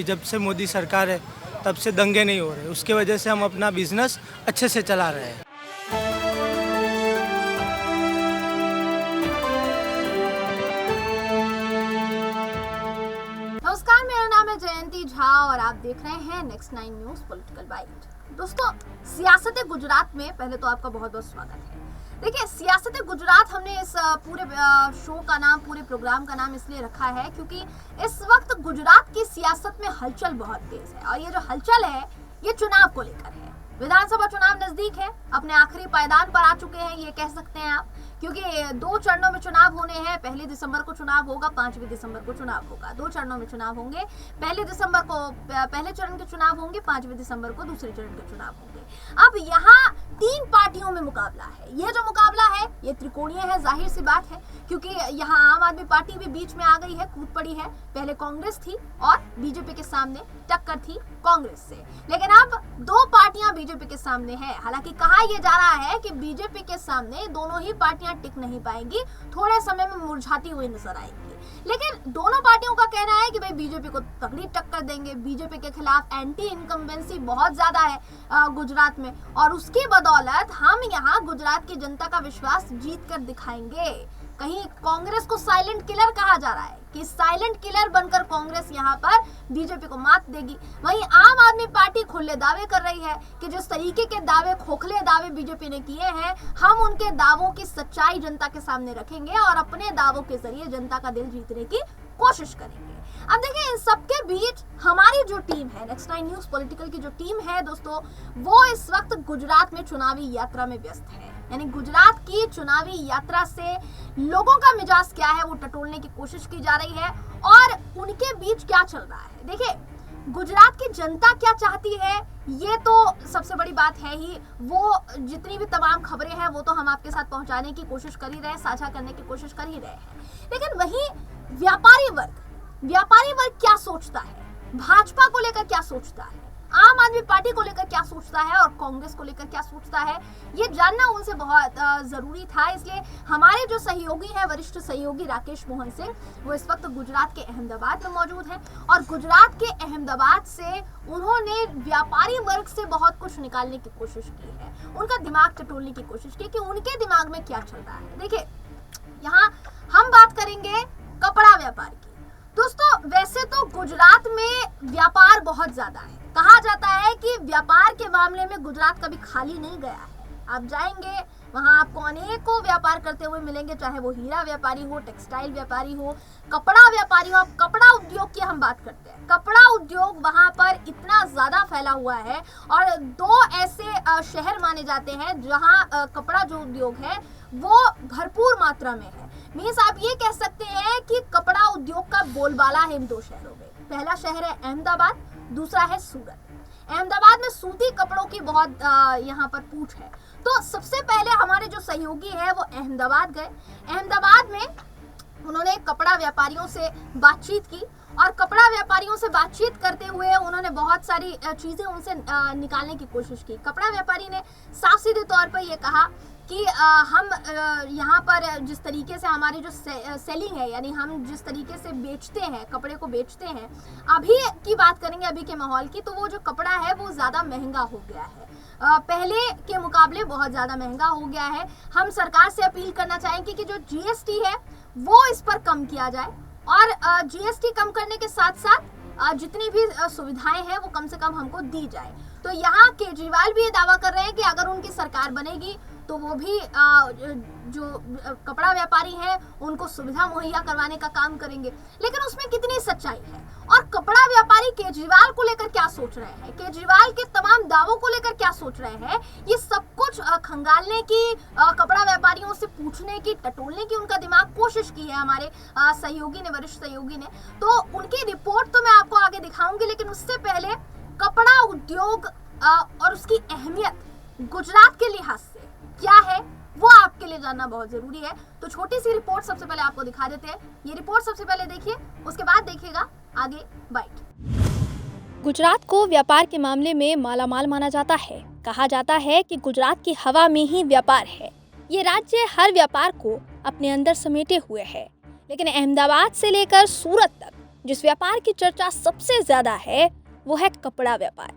जब से मोदी सरकार है तब से दंगे नहीं हो रहे, उसके वजह से हम अपना बिजनेस अच्छे से चला रहे हैं। नमस्कार, मेरा नाम है जयंती झा और आप देख रहे हैं नेक्स्ट 9 न्यूज पॉलिटिकल बाइट। दोस्तों, सियासत गुजरात में पहले तो आपका बहुत बहुत स्वागत है। देखिए, सियासत गुजरात हमने इस पूरे शो का नाम, पूरे प्रोग्राम का नाम इसलिए रखा है क्योंकि इस वक्त गुजरात की सियासत में हलचल बहुत तेज है और ये जो हलचल है ये चुनाव को लेकर है। विधानसभा चुनाव नजदीक है, अपने आखिरी पायदान पर आ चुके हैं, ये कह सकते हैं आप, क्योंकि 2 चरणों में चुनाव होने हैं। 1 दिसंबर को चुनाव होगा, 5 दिसंबर को चुनाव होगा। 2 चरणों में चुनाव होंगे। 1 दिसंबर को पहले चरण के चुनाव होंगे, 5 दिसंबर को दूसरे चरण के चुनाव होंगे। अब यहाँ 3 पार्टियों में मुकाबला है। ये जो मुकाबला है ये त्रिकोणीय है, जाहिर सी बात है, क्योंकि यहाँ आम आदमी पार्टी भी बीच में आ गई है, कूद पड़ी है। पहले कांग्रेस थी और बीजेपी के सामने टक्कर थी कांग्रेस से, लेकिन अब 2 पार्टियां बीजेपी के सामने है। हालांकि कहा यह जा रहा है कि बीजेपी के सामने दोनों ही पार्टियां टिक नहीं पाएंगी, थोड़े समय में मुरझाती हुई नजर आएंगी। लेकिन दोनों पार्टियों का कहना है कि भाई बीजेपी को तगड़ी टक्कर देंगे। बीजेपी के खिलाफ एंटी इनकम्बेंसी बहुत ज्यादा है गुजरात में, और उसकी बदौलत हम यहाँ गुजरात की जनता का विश्वास जीत कर दिखाएंगे। कहीं कांग्रेस को साइलेंट किलर कहा जा रहा है कि साइलेंट किलर बनकर कांग्रेस यहाँ पर बीजेपी को मात देगी। वहीं आम आदमी पार्टी खुले दावे कर रही है कि जिस तरीके के दावे, खोखले दावे बीजेपी ने किए हैं, हम उनके दावों की सच्चाई जनता के सामने रखेंगे और अपने दावों के जरिए जनता का दिल जीतने की कोशिश करेंगे। अब देखिए, इन सबके बीच हमारी जो टीम है, नेक्स्ट 9 न्यूज पॉलिटिकल की जो टीम है दोस्तों, वो इस वक्त गुजरात में चुनावी यात्रा में व्यस्त है। यानी गुजरात की चुनावी यात्रा से लोगों का मिजाज क्या है वो टटोलने की कोशिश की जा रही है और उनके बीच क्या चल रहा है। देखिए, गुजरात की जनता क्या चाहती है ये तो सबसे बड़ी बात है ही। वो जितनी भी तमाम खबरें हैं वो तो हम आपके साथ पहुंचाने की कोशिश कर ही रहे हैं, साझा करने की कोशिश कर ही रहे हैं। लेकिन वहीं व्यापारी वर्ग क्या सोचता है, भाजपा को लेकर क्या सोचता है, आम आदमी पार्टी को लेकर क्या सोचता है और कांग्रेस को लेकर क्या सोचता है, ये जानना उनसे बहुत जरूरी था। इसलिए हमारे जो सहयोगी हैं, वरिष्ठ सहयोगी राकेश मोहन सिंह, वो इस वक्त गुजरात के अहमदाबाद में मौजूद हैं और गुजरात के अहमदाबाद से उन्होंने व्यापारी वर्ग से बहुत कुछ निकालने की कोशिश की है, उनका दिमाग टटोलने की कोशिश की कि उनके दिमाग में क्या चल रहा है। देखिए, यहाँ हम बात करेंगे कपड़ा व्यापार की। दोस्तों, वैसे तो गुजरात में व्यापार बहुत ज्यादा है। कहा जाता है कि व्यापार के मामले में गुजरात कभी खाली नहीं गया है। आप जाएंगे वहां आपको अनेकों व्यापार करते हुए मिलेंगे, चाहे वो हीरा व्यापारी हो, टेक्सटाइल व्यापारी हो, कपड़ा व्यापारी हो। कपड़ा उद्योग की हम बात करते हैं, कपड़ा उद्योग वहां पर इतना ज्यादा फैला हुआ है और 2 ऐसे शहर माने जाते हैं जहां कपड़ा जो उद्योग है वो भरपूर मात्रा में है। मीन्स आप ये कह सकते हैं कि कपड़ा उद्योग का बोलबाला है इन 2 शहरों में। पहला शहर है अहमदाबाद, दूसरा है सूरत। अहमदाबाद में सूती कपड़ों की बहुत यहाँ पर पूछ है। तो सबसे पहले हमारे जो सहयोगी है वो अहमदाबाद गए। अहमदाबाद में उन्होंने कपड़ा व्यापारियों से बातचीत की और कपड़ा व्यापारियों से बातचीत करते हुए उन्होंने बहुत सारी चीजें उनसे निकालने की कोशिश की। कपड़ा व्यापारी ने साफ सीधे तौर पर यह कहा कि हम यहाँ पर जिस तरीके से हमारी जो सेलिंग है, यानी हम जिस तरीके से बेचते हैं, कपड़े को बेचते हैं, अभी की बात करेंगे अभी के माहौल की, तो वो जो कपड़ा है वो ज़्यादा महंगा हो गया है। पहले के मुकाबले बहुत ज़्यादा महंगा हो गया है। हम सरकार से अपील करना चाहेंगे कि जो जीएसटी है वो इस पर कम किया जाए और जीएसटी कम करने के साथ साथ जितनी भी सुविधाएं हैं वो कम से कम हमको दी जाए। तो यहाँ केजरीवाल भी ये दावा कर रहे हैं कि अगर उनकी सरकार बनेगी तो वो भी जो कपड़ा व्यापारी हैं उनको सुविधा मुहैया करवाने का काम करेंगे। लेकिन उसमें कितनी सच्चाई है और कपड़ा व्यापारी केजरीवाल को लेकर क्या सोच रहे हैं, केजरीवाल के तमाम दावों को लेकर क्या सोच रहे हैं, ये सब कुछ खंगालने की, कपड़ा व्यापारियों से पूछने की, टटोलने की उनका दिमाग कोशिश की है हमारे सहयोगी ने, वरिष्ठ सहयोगी ने। तो उनकी रिपोर्ट तो मैं आपको आगे दिखाऊंगी, लेकिन उससे पहले कपड़ा उद्योग और उसकी अहमियत गुजरात के लिहाज से क्या है वो आपके लिए जानना बहुत जरूरी है। तो छोटी सी रिपोर्ट सबसे पहले आपको दिखा देते हैं। ये रिपोर्ट सबसे पहले देखिए, उसके बाद देखिएगा आगे बाइट। गुजरात को व्यापार के मामले में मालामाल माना जाता है। कहा जाता है कि गुजरात की हवा में ही व्यापार है। ये राज्य हर व्यापार को अपने अंदर समेटे हुए है। लेकिन अहमदाबाद से लेकर सूरत तक जिस व्यापार की चर्चा सबसे ज्यादा है वो है कपड़ा व्यापार।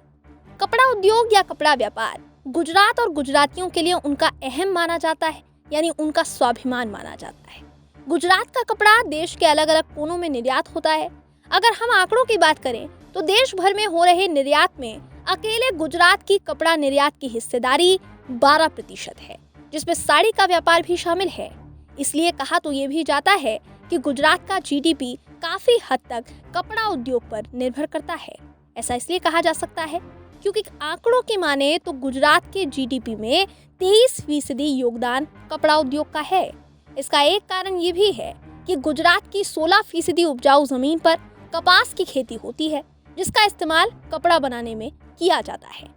कपड़ा उद्योग या कपड़ा व्यापार गुजरात और गुजरातियों के लिए उनका अहम माना जाता है, यानी उनका स्वाभिमान माना जाता है। गुजरात का कपड़ा देश के अलग अलग कोनों में निर्यात होता है। अगर हम आंकड़ों की बात करें तो देश भर में हो रहे निर्यात में अकेले गुजरात की कपड़ा निर्यात की हिस्सेदारी 12% है, जिसमें साड़ी का व्यापार भी शामिल है। इसलिए कहा तो ये भी जाता है कि गुजरात का जीडीपी काफी हद तक कपड़ा उद्योग पर निर्भर करता है। ऐसा इसलिए कहा जा सकता है क्योंकि आंकड़ों की माने तो गुजरात के जीडीपी में 23% योगदान कपड़ा उद्योग का है। इसका एक कारण ये भी है कि गुजरात की 16% उपजाऊ जमीन पर कपास की खेती होती है, जिसका इस्तेमाल कपड़ा बनाने में किया जाता है।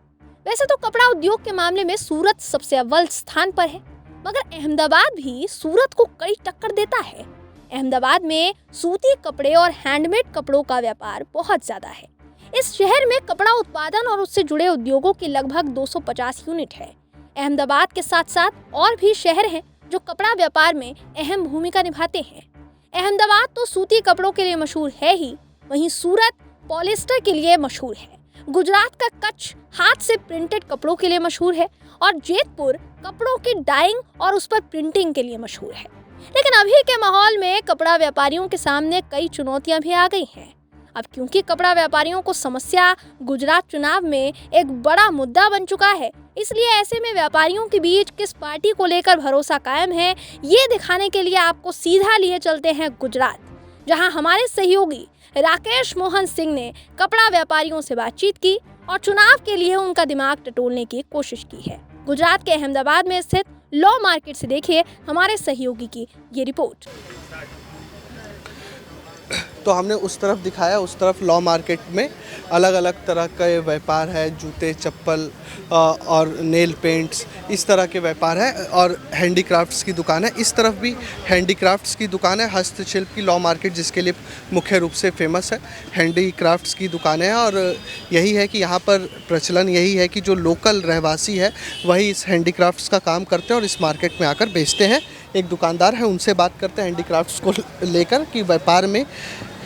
वैसे तो कपड़ा उद्योग के मामले में सूरत सबसे अव्वल स्थान पर है, मगर अहमदाबाद भी सूरत को कड़ी टक्कर देता है। अहमदाबाद में सूती कपड़े और हैंडमेड कपड़ों का व्यापार बहुत ज्यादा है। इस शहर में कपड़ा उत्पादन और उससे जुड़े उद्योगों की लगभग 250 यूनिट है। अहमदाबाद के साथ साथ और भी शहर हैं जो कपड़ा व्यापार में अहम भूमिका निभाते हैं। अहमदाबाद तो सूती कपड़ों के लिए मशहूर है ही, वहीं सूरत पॉलिस्टर के लिए मशहूर है। गुजरात का कच्छ हाथ से प्रिंटेड कपड़ों के लिए मशहूर है और जैतपुर कपड़ों की डाइंग और उस पर प्रिंटिंग के लिए मशहूर है। लेकिन अभी के माहौल में कपड़ा व्यापारियों के सामने कई चुनौतियां भी आ गई हैं। अब क्योंकि कपड़ा व्यापारियों को समस्या गुजरात चुनाव में एक बड़ा मुद्दा बन चुका है, इसलिए ऐसे में व्यापारियों के बीच किस पार्टी को लेकर भरोसा कायम है, ये दिखाने के लिए आपको सीधा लिए चलते हैं गुजरात, जहां हमारे सहयोगी राकेश मोहन सिंह ने कपड़ा व्यापारियों से बातचीत की और चुनाव के लिए उनका दिमाग टटोलने की कोशिश की है। गुजरात के अहमदाबाद में स्थित लॉ मार्केट से देखिए हमारे सहयोगी की ये रिपोर्ट। तो हमने उस तरफ दिखाया, उस तरफ लॉ मार्केट में अलग अलग तरह के व्यापार है, जूते, चप्पल और नेल पेंट्स, इस तरह के व्यापार है और हैंडीक्राफ्ट्स की दुकान है। इस तरफ भी हैंडीक्राफ्ट्स की दुकान है, हस्तशिल्प की लॉ मार्केट जिसके लिए मुख्य रूप से फेमस है, हैंडीक्राफ्ट्स की दुकान है। और यही है कि यहाँ पर प्रचलन यही है कि जो लोकल रहवासी है वही इस हैंडीक्राफ्ट्स का काम करते हैं और इस मार्केट में आकर बेचते हैं। एक दुकानदार है, उनसे बात करते हैं हैंडीक्राफ्ट्स को लेकर कि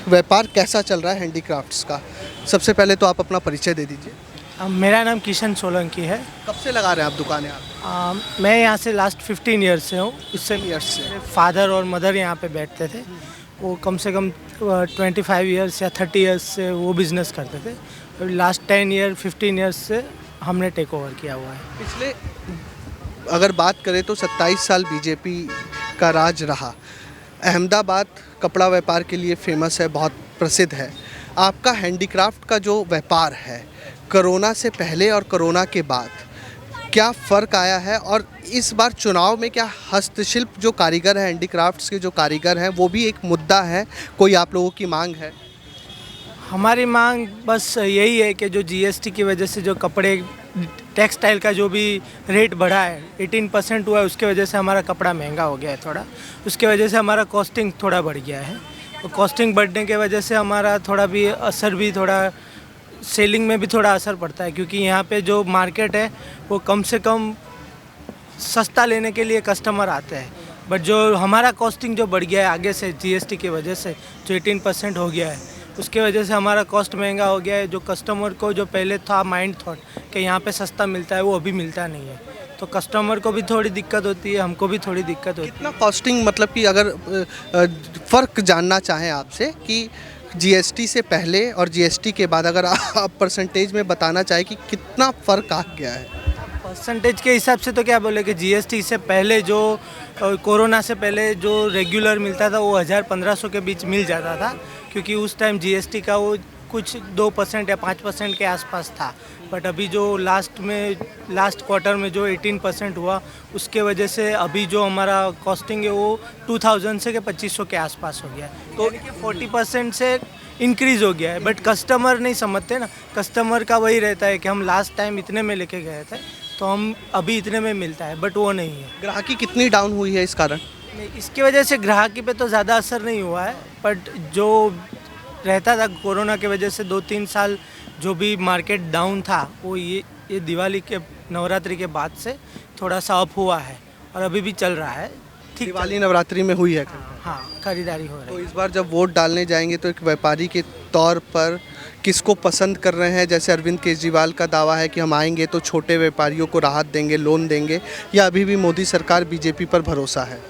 व्यापार कैसा चल रहा है हैंडीक्राफ्ट्स का। सबसे पहले तो आप अपना परिचय दे दीजिए। मेरा नाम किशन सोलंकी है। कब से लगा रहे हैं आप दुकानें? आप मैं यहाँ से लास्ट 15 ईयर्स से हूँ। इससे ईयर्स से मेरे फादर और मदर यहाँ पे बैठते थे। वो कम से कम 25 ईयर्स या 30 ईयर्स से वो बिज़नेस करते थे। लास्ट 15 ईयर्स से हमने टेक ओवर किया हुआ है। पिछले अगर बात करें तो 27 साल बीजेपी का राज रहा। अहमदाबाद कपड़ा व्यापार के लिए फेमस है, बहुत प्रसिद्ध है। आपका हैंडीक्राफ्ट का जो व्यापार है, कोरोना से पहले और कोरोना के बाद क्या फ़र्क आया है? और इस बार चुनाव में क्या हस्तशिल्प जो कारीगर हैं, हैंडीक्राफ्ट्स के जो कारीगर हैं, वो भी एक मुद्दा है? कोई आप लोगों की मांग है? हमारी मांग बस यही है कि जो जीएसटी की वजह से जो कपड़े टेक्सटाइल का जो भी रेट बढ़ा है, 18% हुआ है, उसके वजह से हमारा कपड़ा महंगा हो गया है थोड़ा। उसके वजह से हमारा कॉस्टिंग थोड़ा बढ़ गया है। तो कॉस्टिंग बढ़ने के वजह से हमारा थोड़ा भी असर भी थोड़ा सेलिंग में भी थोड़ा असर पड़ता है, क्योंकि यहाँ पे जो मार्केट है वो कम से कम सस्ता लेने के लिए कस्टमर आते हैं। बट जो हमारा कॉस्टिंग जो बढ़ गया है आगे से जीएसटी की वजह से, जो 18% हो गया है, उसके वजह से हमारा कॉस्ट महंगा हो गया है। जो कस्टमर को जो पहले था माइंड थॉट कि यहाँ पे सस्ता मिलता है, वो अभी मिलता नहीं है। तो कस्टमर को भी थोड़ी दिक्कत होती है, हमको भी थोड़ी दिक्कत होती है। कितना कॉस्टिंग, मतलब कि अगर फ़र्क जानना चाहें आपसे कि जीएसटी से पहले और जीएसटी के बाद, अगर आप परसेंटेज में बताना चाहें कि कितना फ़र्क आ गया है? परसेंटेज के हिसाब से तो क्या बोले कि जीएसटी से पहले जो कोरोना से पहले जो रेगुलर मिलता था वो 1000-1500 के बीच मिल जाता था, क्योंकि उस टाइम जीएसटी का वो कुछ 2% या 5% के आसपास था। बट अभी जो लास्ट क्वार्टर में जो 18% हुआ, उसके वजह से अभी जो हमारा कॉस्टिंग है वो 2000 से 2500 के आसपास हो गया है। तो 40% से इंक्रीज़ हो गया है। बट कस्टमर नहीं समझते ना, कस्टमर का वही रहता है कि हम लास्ट टाइम इतने में लेके गए थे तो हम अभी इतने में मिलता है, बट वो नहीं है। ग्राहकी कितनी डाउन हुई है इस कारण? नहीं, इसकी वजह से ग्राहकी पे तो ज़्यादा असर नहीं हुआ है, बट जो रहता था कोरोना की वजह से 2-3 साल जो भी मार्केट डाउन था, वो ये दिवाली के नवरात्रि के बाद से थोड़ा सा अप हुआ है और अभी भी चल रहा है। ठीक दिवाली नवरात्रि में हुई है। हाँ, खरीदारी हो तो रही है। इस बार जब वोट डालने जाएंगे तो एक व्यापारी के तौर पर किसको पसंद कर रहे हैं? जैसे अरविंद केजरीवाल का दावा है कि हम आएंगे तो छोटे व्यापारियों को राहत देंगे, लोन देंगे, या अभी भी मोदी सरकार बीजेपी पर भरोसा है?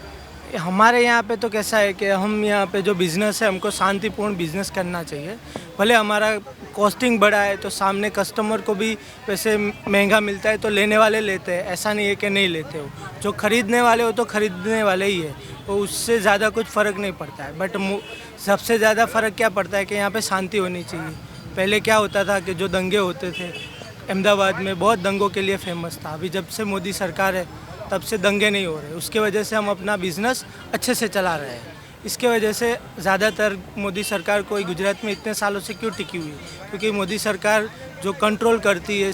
हमारे यहाँ पे तो कैसा है कि हम यहाँ पे जो बिज़नेस है हमको शांतिपूर्ण बिज़नेस करना चाहिए। भले हमारा कॉस्टिंग बढ़ा है तो सामने कस्टमर को भी वैसे महंगा मिलता है तो लेने वाले लेते हैं, ऐसा नहीं है कि नहीं लेते हो। जो खरीदने वाले हो तो खरीदने वाले ही है, तो उससे ज़्यादा कुछ फ़र्क नहीं पड़ता है। बट सबसे ज़्यादा फ़र्क क्या पड़ता है कि यहाँ पे शांति होनी चाहिए। पहले क्या होता था कि जो दंगे होते थे, अहमदाबाद में बहुत दंगों के लिए फेमस था। अभी जब से मोदी सरकार है तब से दंगे नहीं हो रहे, उसके वजह से हम अपना बिज़नेस अच्छे से चला रहे हैं। इसके वजह से ज़्यादातर मोदी सरकार कोई गुजरात में इतने सालों से क्यों टिकी हुई है? क्योंकि मोदी सरकार जो कंट्रोल करती है,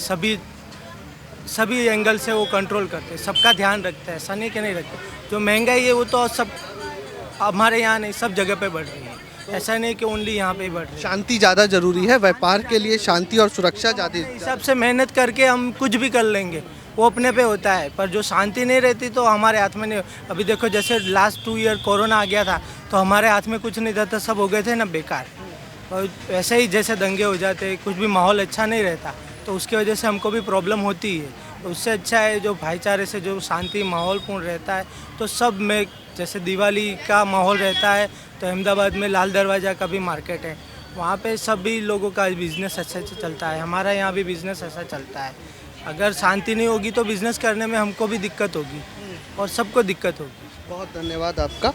सभी एंगल से वो कंट्रोल करते हैं, सबका ध्यान रखता है, ऐसा नहीं कि नहीं रखते। जो महंगाई है वो तो सब हमारे यहाँ नहीं, सब जगह पे बढ़ रही है, ऐसा नहीं कि ओनली यहाँ पे ही बढ़ रही है। शांति ज़्यादा ज़रूरी है, व्यापार के लिए शांति और सुरक्षा ज़्यादा। हिसाब से मेहनत करके हम कुछ भी कर लेंगे, वो अपने पे होता है, पर जो शांति नहीं रहती तो हमारे हाथ में नहीं। अभी देखो जैसे लास्ट 2 ईयर कोरोना आ गया था तो हमारे हाथ में कुछ नहीं था, तो सब हो गए थे ना बेकार। और वैसे ही जैसे दंगे हो जाते, कुछ भी माहौल अच्छा नहीं रहता तो उसकी वजह से हमको भी प्रॉब्लम होती है। तो उससे अच्छा है जो भाईचारे से जो शांति माहौलपूर्ण रहता है। तो सब में जैसे दिवाली का माहौल रहता है तो अहमदाबाद में लाल दरवाज़ा का भी मार्केट है, वहाँ पे सभी लोगों का बिज़नेस अच्छे से चलता है। हमारा यहाँ भी बिज़नेस ऐसा चलता है। अगर शांति नहीं होगी तो बिज़नेस करने में हमको भी दिक्कत होगी और सबको दिक्कत होगी। बहुत धन्यवाद आपका।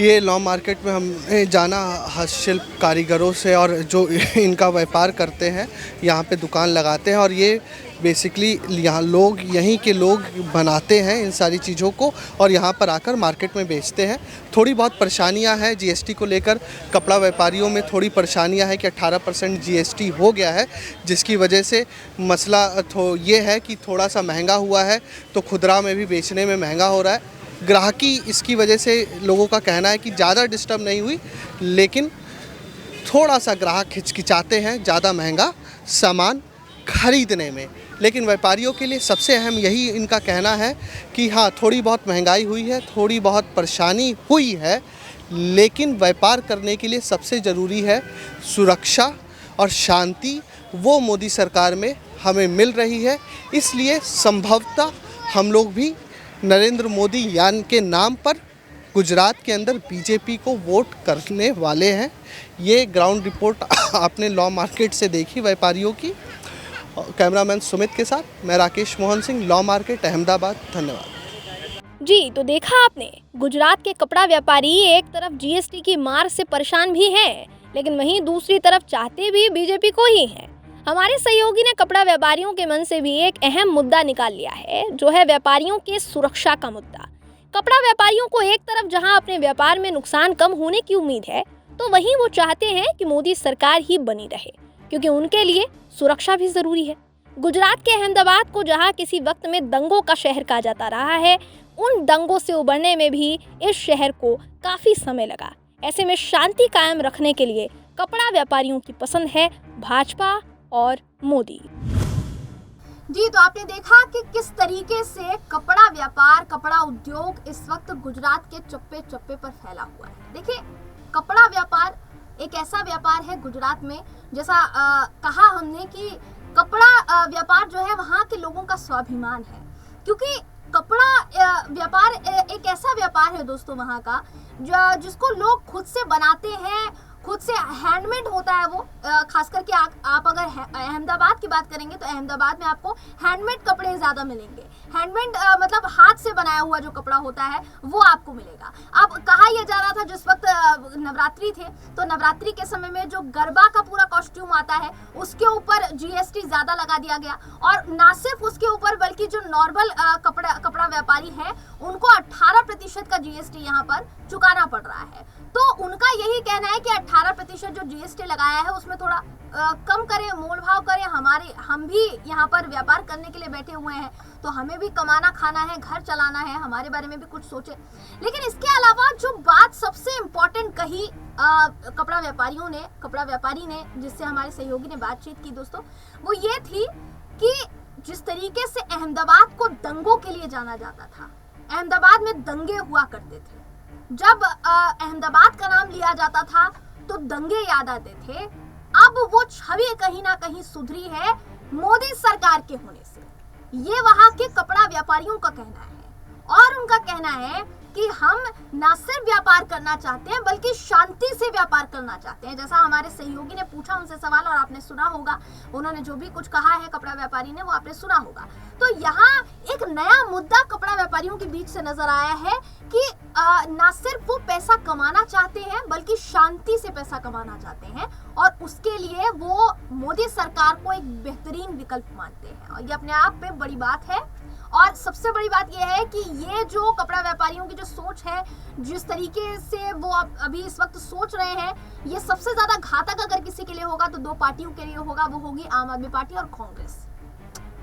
ये लॉ मार्केट में हमने जाना हस्तशिल्प कारीगरों से, और जो इनका व्यापार करते हैं, यहाँ पे दुकान लगाते हैं, और ये बेसिकली यहाँ लोग, यहीं के लोग बनाते हैं इन सारी चीज़ों को और यहाँ पर आकर मार्केट में बेचते हैं। थोड़ी बहुत परेशानियाँ हैं जीएसटी को लेकर, कपड़ा व्यापारियों में थोड़ी परेशानियाँ हैं कि 18% जीएसटी हो गया है, जिसकी वजह से मसला ये है कि थोड़ा सा महंगा हुआ है, तो खुदरा में भी बेचने में महंगा हो रहा है। ग्राहकी इसकी वजह से लोगों का कहना है कि ज़्यादा डिस्टर्ब नहीं हुई, लेकिन थोड़ा सा ग्राहक हिचकिचाते हैं ज़्यादा महंगा सामान खरीदने में। लेकिन व्यापारियों के लिए सबसे अहम यही इनका कहना है कि हाँ, थोड़ी बहुत महंगाई हुई है, थोड़ी बहुत परेशानी हुई है, लेकिन व्यापार करने के लिए सबसे ज़रूरी है सुरक्षा और शांति। वो मोदी सरकार में हमें मिल रही है, इसलिए संभवतः हम लोग भी नरेंद्र मोदी यान के नाम पर गुजरात के अंदर बीजेपी को वोट करने वाले हैं। ये ग्राउंड रिपोर्ट आपने लॉ मार्केट से देखी व्यापारियों की। कैमरामैन सुमित के साथ मैं राकेश मोहन सिंह, लॉ मार्केट, अहमदाबाद। धन्यवाद। जी, तो देखा आपने, गुजरात के कपड़ा व्यापारी एक तरफ जीएसटी की मार से परेशान भी हैं, लेकिन वहीं दूसरी तरफ चाहते भी बीजेपी को ही हैं। हमारे सहयोगी ने कपड़ा व्यापारियों के मन से भी एक अहम मुद्दा निकाल लिया है, जो है व्यापारियों के सुरक्षा का मुद्दा। कपड़ा व्यापारियों को एक तरफ जहां अपने व्यापार में नुकसान कम होने की उम्मीद है, तो वहीं वो चाहते हैं कि मोदी सरकार ही बनी रहे, क्योंकि उनके लिए सुरक्षा भी जरूरी है। गुजरात के अहमदाबाद को जहां किसी वक्त में दंगों का शहर कहा जाता रहा है, उन दंगों से उबरने में भी इस शहर को काफी समय लगा। ऐसे में शांति कायम रखने के लिए कपड़ा व्यापारियों की पसंद है भाजपा और मोदी। जी, तो आपने देखा कि किस तरीके से कपड़ा व्यापार, कपड़ा उद्योग इस वक्त गुजरात के चप्पे चप्पे पर फैला हुआ है। देखिए, कपड़ा व्यापार एक ऐसा व्यापार है गुजरात में, जैसा कहा हमने कि कपड़ा व्यापार जो है वहाँ के लोगों का स्वाभिमान है, क्योंकि कपड़ा व्यापार एक ऐसा व्यापार है दोस्तों वहाँ का जिसको लोग खुद से बनाते हैं, खुद से हैंडमेड होता है वो। खास करके आप अगर अहमदाबाद की बात करेंगे तो अहमदाबाद में आपको हैंडमेड कपड़े ज़्यादा मिलेंगे। हैंडमेड मतलब हाथ से बनाया हुआ जो कपड़ा होता है वो आपको मिलेगा। अब कहा यह जा रहा था जिस वक्त नवरात्रि थे, तो नवरात्रि के समय में जो गरबा का पूरा कॉस्ट्यूम आता है उसके ऊपर जीएसटी ज़्यादा लगा दिया गया, और ना सिर्फ उसके ऊपर बल्कि जो नॉर्मल कपड़ा व्यापारी है उनको 18% का जीएसटी यहाँ पर चुकाना पड़ रहा है। तो उनका यही कहना है कि 18% जो जीएसटी लगाया है उसमें थोड़ा कम करें, मोल भाव करें। हम भी यहाँ पर व्यापार करने के लिए बैठे हुए हैं, तो हमें भी कमाना खाना है, घर चलाना है, हमारे बारे में भी कुछ सोचें। लेकिन इसके अलावा जो बात सबसे इम्पोर्टेंट कही कपड़ा व्यापारी ने जिससे हमारे सहयोगी ने बातचीत की दोस्तों, वो ये थी कि जिस तरीके से अहमदाबाद को दंगों के लिए जाना जाता था, अहमदाबाद में दंगे हुआ करते थे। जब अहमदाबाद का नाम लिया जाता था तो दंगे याद आते थे। अब वो छवि कहीं ना कहीं सुधरी है मोदी सरकार के होने से, ये वहां के कपड़ा व्यापारियों का कहना है। और उनका कहना है कि हम ना सिर्फ व्यापार करना चाहते हैं बल्कि शांति से व्यापार करना चाहते हैं। जैसा हमारे सहयोगी ने पूछा उनसे सवाल और आपने सुना होगा, उन्होंने जो भी कुछ कहा है कपड़ा व्यापारी ने वो आपने सुना होगा। तो यहाँ एक नया मुद्दा कपड़ा व्यापारियों के बीच से नजर आया है कि ना सिर्फ वो पैसा कमाना चाहते हैं बल्कि शांति से पैसा कमाना चाहते हैं और उसके लिए वो मोदी सरकार को एक बेहतरीन विकल्प मानते हैं। और ये अपने आप में बड़ी बात है। और सबसे बड़ी बात यह है कि ये जो कपड़ा व्यापारियों की जो सोच है, जिस तरीके से वो अभी इस वक्त सोच रहे हैं, ये सबसे ज्यादा घातक अगर किसी के लिए होगा तो दो पार्टियों के लिए होगा, वो होगी आम आदमी पार्टी और कांग्रेस।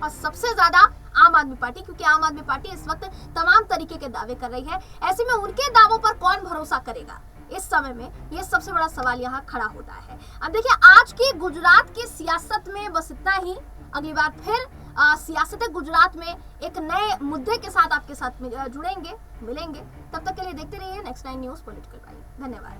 और सबसे ज्यादा आम आदमी पार्टी, क्योंकि आम आदमी पार्टी इस वक्त तमाम तरीके के दावे कर रही है। ऐसे में उनके दावों पर कौन भरोसा करेगा इस समय में, ये सबसे बड़ा सवाल यहाँ खड़ा होता है। अब देखिए, आज की गुजरात की सियासत में बस इतना ही। अगली बार फिर सियासत गुजरात में एक नए मुद्दे के साथ आपके साथ जुड़ेंगे, मिलेंगे। तब तक के लिए देखते रहिए नेक्स्ट 9 न्यूज़ पॉलिटिकल बाइट। धन्यवाद।